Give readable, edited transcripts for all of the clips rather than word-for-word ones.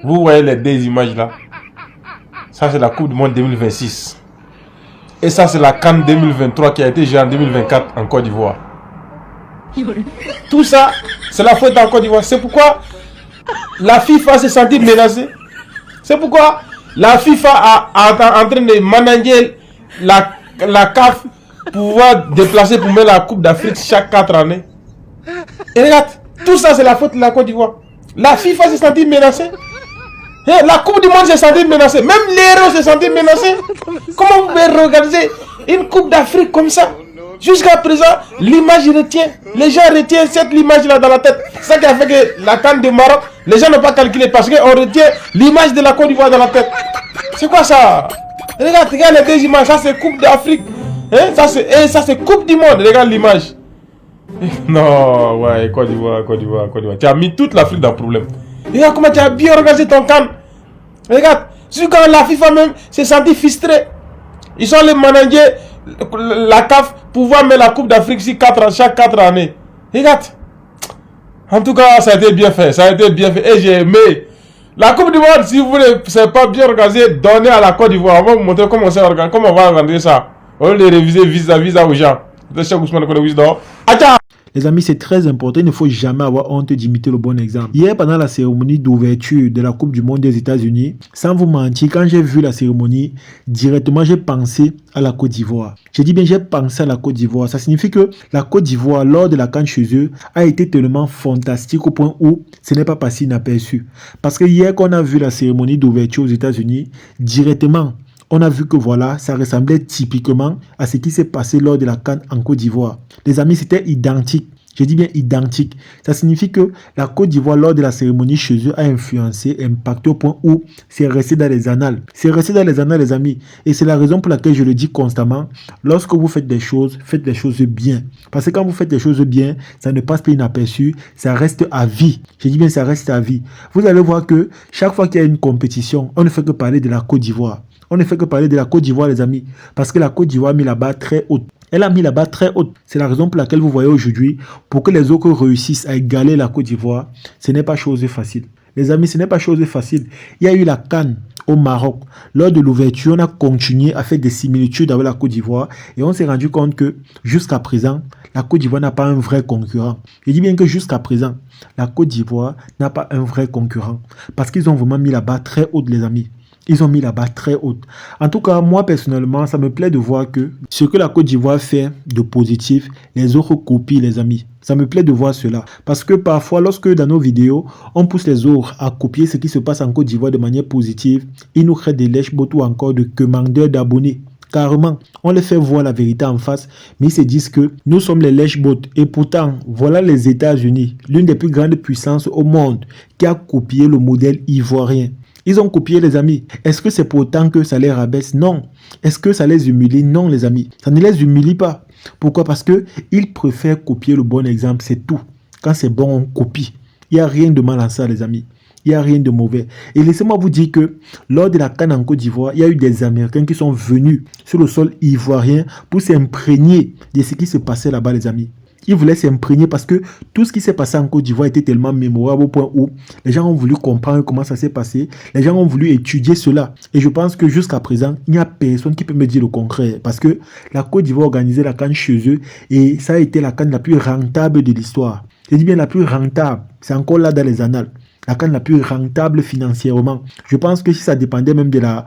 Vous voyez les deux images là. Ça c'est la Coupe du Monde 2026. Et ça c'est la CAN 2023 qui a été jouée en 2024 en Côte d'Ivoire. Tout ça, c'est la faute en Côte d'Ivoire. C'est pourquoi la FIFA s'est sentie menacée. C'est pourquoi la FIFA est en train de manager la CAF pour pouvoir déplacer pour mettre la Coupe d'Afrique chaque 4 années. Et regarde, tout ça c'est la faute de la Côte d'Ivoire. La FIFA s'est sentie menacée. La Coupe du Monde s'est sentie menacée. Même l'Euro s'est senti menacé. Comment vous pouvez regarder une Coupe d'Afrique comme ça? Jusqu'à présent, l'image retient. Les gens retiennent cette image-là dans la tête. C'est ça qui a fait que la CAN de Maroc, les gens n'ont pas calculé parce qu'on retient l'image de la Côte d'Ivoire dans la tête. C'est quoi ça? Regarde les deux images. Ça c'est Coupe d'Afrique. Ça c'est Coupe du Monde. Regarde l'image. Non, ouais, Côte d'Ivoire. Tu as mis toute l'Afrique dans le problème. Regarde comment tu as bien organisé ton CAN. Regarde, c'est quand la FIFA même s'est sentie frustrée. Ils sont les managers, la CAF, pour pouvoir mettre la Coupe d'Afrique chaque 4 années. Regarde. En tout cas, ça a été bien fait. Et j'ai aimé. La Coupe du Monde, si vous voulez, c'est pas bien organisé, donnez à la Côte d'Ivoire. On va vous montrer comment on va organiser ça. On va les réviser visa aux gens. Les amis, c'est très important. Il ne faut jamais avoir honte d'imiter le bon exemple. Hier, pendant la cérémonie d'ouverture de la Coupe du Monde des États-Unis, sans vous mentir, quand j'ai vu la cérémonie, directement, j'ai pensé à la Côte d'Ivoire. J'ai dit bien, j'ai pensé à la Côte d'Ivoire. Ça signifie que la Côte d'Ivoire, lors de la CAN chez eux, a été tellement fantastique au point où ce n'est pas passé inaperçu. Parce que hier, quand on a vu la cérémonie d'ouverture aux États-Unis, directement, on a vu que voilà, ça ressemblait typiquement à ce qui s'est passé lors de la CAN en Côte d'Ivoire. Les amis, c'était identique. Je dis bien identique. Ça signifie que la Côte d'Ivoire, lors de la cérémonie chez eux, a influencé, impacté au point où c'est resté dans les annales. C'est resté dans les annales, les amis. Et c'est la raison pour laquelle je le dis constamment. Lorsque vous faites des choses bien. Parce que quand vous faites des choses bien, ça ne passe pas inaperçu. Ça reste à vie. Je dis bien, ça reste à vie. Vous allez voir que chaque fois qu'il y a une compétition, on ne fait que parler de la Côte d'Ivoire. On ne fait que parler de la Côte d'Ivoire, les amis. Parce que la Côte d'Ivoire a mis la barre très haute. Elle a mis la barre très haute. C'est la raison pour laquelle vous voyez aujourd'hui, pour que les autres réussissent à égaler la Côte d'Ivoire, ce n'est pas chose facile. Les amis, ce n'est pas chose facile. Il y a eu la CAN au Maroc. Lors de l'ouverture, on a continué à faire des similitudes avec la Côte d'Ivoire et on s'est rendu compte que jusqu'à présent, la Côte d'Ivoire n'a pas un vrai concurrent. Je dis bien que jusqu'à présent, la Côte d'Ivoire n'a pas un vrai concurrent parce qu'ils ont vraiment mis la barre très haute, les amis. Ils ont mis la barre très haute. En tout cas, moi personnellement, ça me plaît de voir que ce que la Côte d'Ivoire fait de positif, les autres copient, les amis. Ça me plaît de voir cela. Parce que parfois, lorsque dans nos vidéos, on pousse les autres à copier ce qui se passe en Côte d'Ivoire de manière positive, ils nous créent des lèche-bottes ou encore de commandeurs d'abonnés. Carrément, on les fait voir la vérité en face, mais ils se disent que nous sommes les lèche-bots. Et pourtant, voilà les États-Unis, l'une des plus grandes puissances au monde, qui a copié le modèle ivoirien. Ils ont copié, les amis. Est-ce que c'est pour autant que ça les rabaisse? Non. Est-ce que ça les humilie? Non, les amis. Ça ne les humilie pas. Pourquoi? Parce qu'ils préfèrent copier le bon exemple, c'est tout. Quand c'est bon, on copie. Il n'y a rien de mal en ça, les amis. Il n'y a rien de mauvais. Et laissez-moi vous dire que lors de la CAN en Côte d'Ivoire, il y a eu des Américains qui sont venus sur le sol ivoirien pour s'imprégner de ce qui se passait là-bas, les amis. Ils voulaient s'imprégner parce que tout ce qui s'est passé en Côte d'Ivoire était tellement mémorable au point où les gens ont voulu comprendre comment ça s'est passé. Les gens ont voulu étudier cela. Et je pense que jusqu'à présent, il n'y a personne qui peut me dire le contraire. Parce que la Côte d'Ivoire organisait la CAN chez eux et ça a été la CAN la plus rentable de l'histoire. Je dis bien la plus rentable. C'est encore là dans les annales. La CAN la plus rentable financièrement. Je pense que si ça dépendait même de la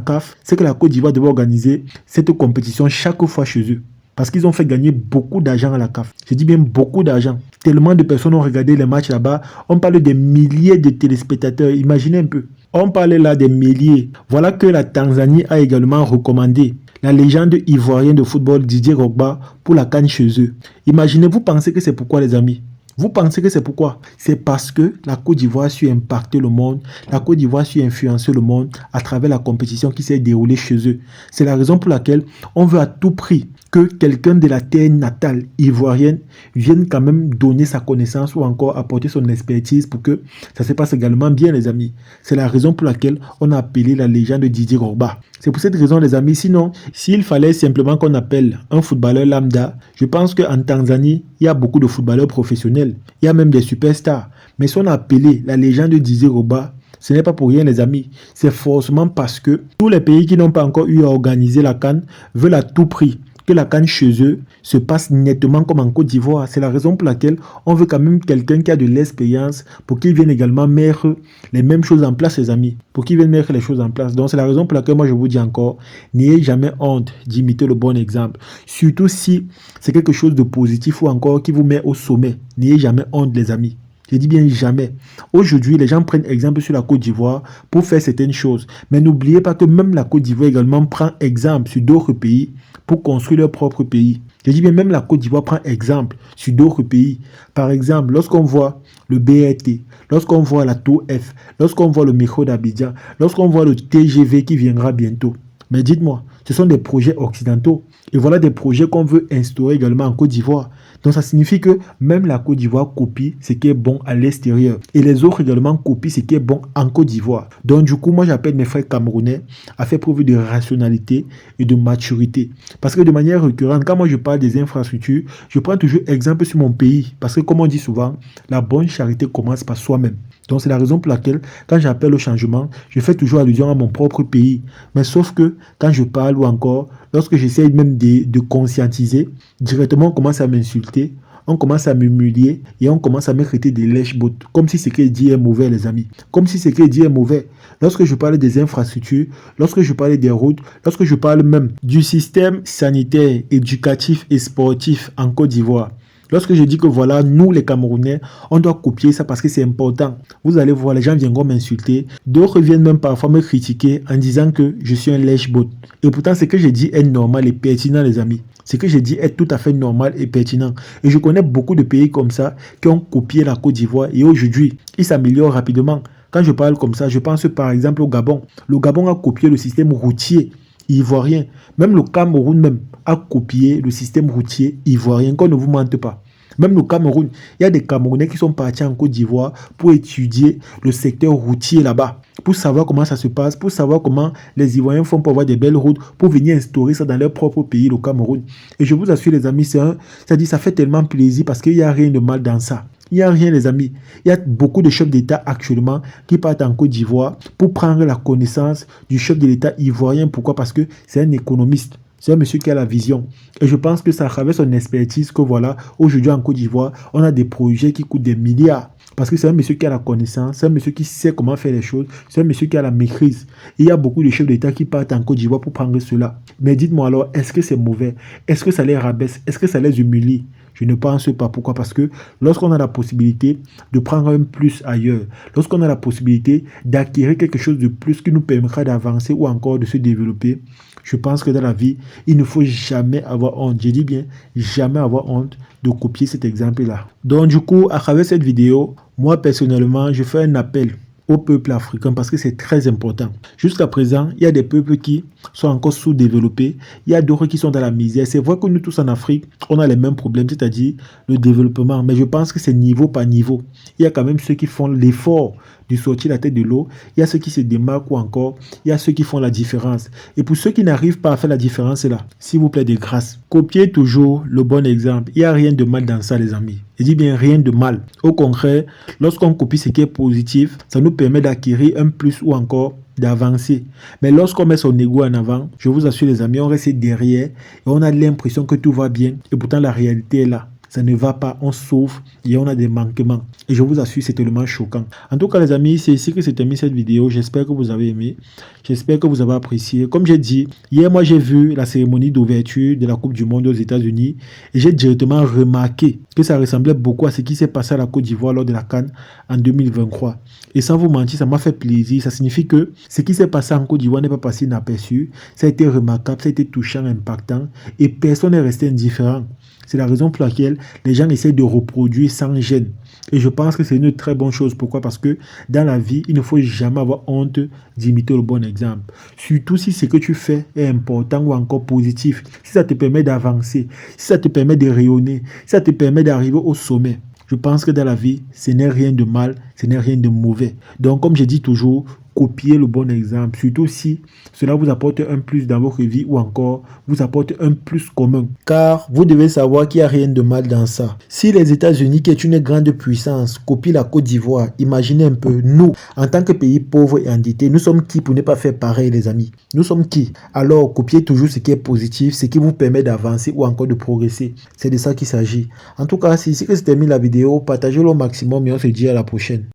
CAF, c'est que la Côte d'Ivoire devait organiser cette compétition chaque fois chez eux. Parce qu'ils ont fait gagner beaucoup d'argent à la CAF. Je dis bien beaucoup d'argent. Tellement de personnes ont regardé les matchs là-bas. On parle des milliers de téléspectateurs. Imaginez un peu. On parlait là des milliers. Voilà que la Tanzanie a également recommandé la légende ivoirienne de football Didier Drogba pour la CAN chez eux. Imaginez, vous pensez que c'est pourquoi, les amis? Vous pensez que c'est pourquoi? C'est parce que la Côte d'Ivoire a su impacter le monde, la Côte d'Ivoire a su influencer le monde à travers la compétition qui s'est déroulée chez eux. C'est la raison pour laquelle on veut à tout prix que quelqu'un de la terre natale ivoirienne vienne quand même donner sa connaissance ou encore apporter son expertise pour que ça se passe également bien, les amis. C'est la raison pour laquelle on a appelé la légende de Didier Drogba. C'est pour cette raison, les amis. Sinon, s'il fallait simplement qu'on appelle un footballeur lambda, je pense qu'en Tanzanie, il y a beaucoup de footballeurs professionnels. Il y a même des superstars. Mais si on a appelé la légende de Didier Drogba, Ce n'est pas pour rien, les amis. C'est forcément parce que tous les pays qui n'ont pas encore eu à organiser la CAN veulent à tout prix que la CAN chez eux se passe nettement comme en Côte d'Ivoire. C'est la raison pour laquelle on veut quand même quelqu'un qui a de l'expérience pour qu'il vienne également mettre les mêmes choses en place, les amis. Pour qu'il vienne mettre les choses en place. Donc c'est la raison pour laquelle moi je vous dis encore, n'ayez jamais honte d'imiter le bon exemple. Surtout si c'est quelque chose de positif ou encore qui vous met au sommet. N'ayez jamais honte, les amis. Je dis bien jamais. Aujourd'hui, les gens prennent exemple sur la Côte d'Ivoire pour faire certaines choses. Mais n'oubliez pas que même la Côte d'Ivoire également prend exemple sur d'autres pays pour construire leur propre pays. Je dis bien même la Côte d'Ivoire prend exemple sur d'autres pays. Par exemple, lorsqu'on voit le BRT, lorsqu'on voit la Tour F, lorsqu'on voit le métro d'Abidjan, lorsqu'on voit le TGV qui viendra bientôt. Mais dites-moi, ce sont des projets occidentaux. Et voilà des projets qu'on veut instaurer également en Côte d'Ivoire. Donc ça signifie que même la Côte d'Ivoire copie ce qui est bon à l'extérieur. Et les autres également copient ce qui est bon en Côte d'Ivoire. Donc du coup, moi j'appelle mes frères camerounais à faire preuve de rationalité et de maturité. Parce que de manière récurrente, quand moi je parle des infrastructures, je prends toujours exemple sur mon pays. Parce que comme on dit souvent, la bonne charité commence par soi-même. Donc c'est la raison pour laquelle, quand j'appelle au changement, je fais toujours allusion à mon propre pays. Mais sauf que, quand je parle ou encore, lorsque j'essaie même de conscientiser, directement on commence à m'insulter, on commence à m'humilier et on commence à me traiter des lèche-bottes. Comme si ce que dit est mauvais, les amis. Comme si ce que dit est mauvais. Lorsque je parle des infrastructures, lorsque je parle des routes, lorsque je parle même du système sanitaire, éducatif et sportif en Côte d'Ivoire, lorsque je dis que voilà, nous les Camerounais, on doit copier ça parce que c'est important. Vous allez voir, les gens viendront m'insulter. D'autres viennent même parfois me critiquer en disant que je suis un lèche-botte. Et pourtant, ce que je dis est normal et pertinent, les amis. Ce que je dis est tout à fait normal et pertinent. Et je connais beaucoup de pays comme ça qui ont copié la Côte d'Ivoire et aujourd'hui, ils s'améliorent rapidement. Quand je parle comme ça, je pense par exemple au Gabon. Le Gabon a copié le système routier ivoirien. Même le Cameroun même a copié le système routier ivoirien, qu'on ne vous mente pas. Même le Cameroun, il y a des Camerounais qui sont partis en Côte d'Ivoire pour étudier le secteur routier là-bas, pour savoir comment ça se passe, pour savoir comment les Ivoiriens font pour avoir des belles routes, pour venir instaurer ça dans leur propre pays, le Cameroun. Et je vous assure les amis, c'est-à-dire ça fait tellement plaisir parce qu'il n'y a rien de mal dans ça. Il n'y a rien, les amis. Il y a beaucoup de chefs d'État actuellement qui partent en Côte d'Ivoire pour prendre la connaissance du chef de l'État ivoirien. Pourquoi? Parce que c'est un économiste. C'est un monsieur qui a la vision. Et je pense que ça travers son expertise que voilà, aujourd'hui en Côte d'Ivoire, on a des projets qui coûtent des milliards. Parce que c'est un monsieur qui a la connaissance, c'est un monsieur qui sait comment faire les choses, c'est un monsieur qui a la maîtrise. Et il y a beaucoup de chefs d'État qui partent en Côte d'Ivoire pour prendre cela. Mais dites-moi alors, est-ce que c'est mauvais? Est-ce que ça les rabaisse? Est-ce que ça les humilie? Je ne pense pas. Pourquoi? Parce que lorsqu'on a la possibilité de prendre un plus ailleurs, lorsqu'on a la possibilité d'acquérir quelque chose de plus qui nous permettra d'avancer ou encore de se développer, je pense que dans la vie, il ne faut jamais avoir honte. Je dis bien, jamais avoir honte de copier cet exemple-là. Donc du coup, à travers cette vidéo, moi personnellement, je fais un appel au peuple africain parce que c'est très important. Jusqu'à présent, il y a des peuples qui sont encore sous-développés, il y a d'autres qui sont dans la misère. C'est vrai que nous tous en Afrique, on a les mêmes problèmes, c'est-à-dire le développement, mais je pense que c'est niveau par niveau. Il y a quand même ceux qui font l'effort de sortir la tête de l'eau, il y a ceux qui se démarquent ou encore, il y a ceux qui font la différence. Et pour ceux qui n'arrivent pas à faire la différence là, s'il vous plaît de grâce, copiez toujours le bon exemple. Il n'y a rien de mal dans ça, les amis. Je dis bien rien de mal. Au contraire, lorsqu'on copie ce qui est positif, ça nous permet d'acquérir un plus ou encore d'avancer. Mais lorsqu'on met son ego en avant, je vous assure les amis, on reste derrière et on a l'impression que tout va bien. Et pourtant la réalité est là. Ça ne va pas, on souffre et on a des manquements. Et je vous assure, c'est tellement choquant. En tout cas, les amis, c'est ici que s'est terminée cette vidéo. J'espère que vous avez aimé. J'espère que vous avez apprécié. Comme j'ai dit, hier, moi, j'ai vu la cérémonie d'ouverture de la Coupe du Monde aux États-Unis et j'ai directement remarqué que ça ressemblait beaucoup à ce qui s'est passé à la Côte d'Ivoire lors de la CAN en 2023. Et sans vous mentir, ça m'a fait plaisir. Ça signifie que ce qui s'est passé en Côte d'Ivoire n'est pas passé inaperçu. Ça a été remarquable, ça a été touchant, impactant et personne n'est resté indifférent. C'est la raison pour laquelle les gens essaient de reproduire sans gêne. Et je pense que c'est une très bonne chose. Pourquoi? Parce que dans la vie, il ne faut jamais avoir honte d'imiter le bon exemple. Surtout si ce que tu fais est important ou encore positif. Si ça te permet d'avancer, si ça te permet de rayonner, si ça te permet d'arriver au sommet. Je pense que dans la vie, ce n'est rien de mal ce n'est rien de mauvais. Donc, comme je dis toujours, copiez le bon exemple, surtout si cela vous apporte un plus dans votre vie ou encore vous apporte un plus commun. Car vous devez savoir qu'il n'y a rien de mal dans ça. Si les États-Unis, qui est une grande puissance, copient la Côte d'Ivoire, imaginez un peu, nous, en tant que pays pauvre et endetté, nous sommes qui pour ne pas faire pareil, les amis? Nous sommes qui? Alors, copiez toujours ce qui est positif, ce qui vous permet d'avancer ou encore de progresser. C'est de ça qu'il s'agit. En tout cas, c'est ici que se termine la vidéo. Partagez-le au maximum et on se dit à la prochaine.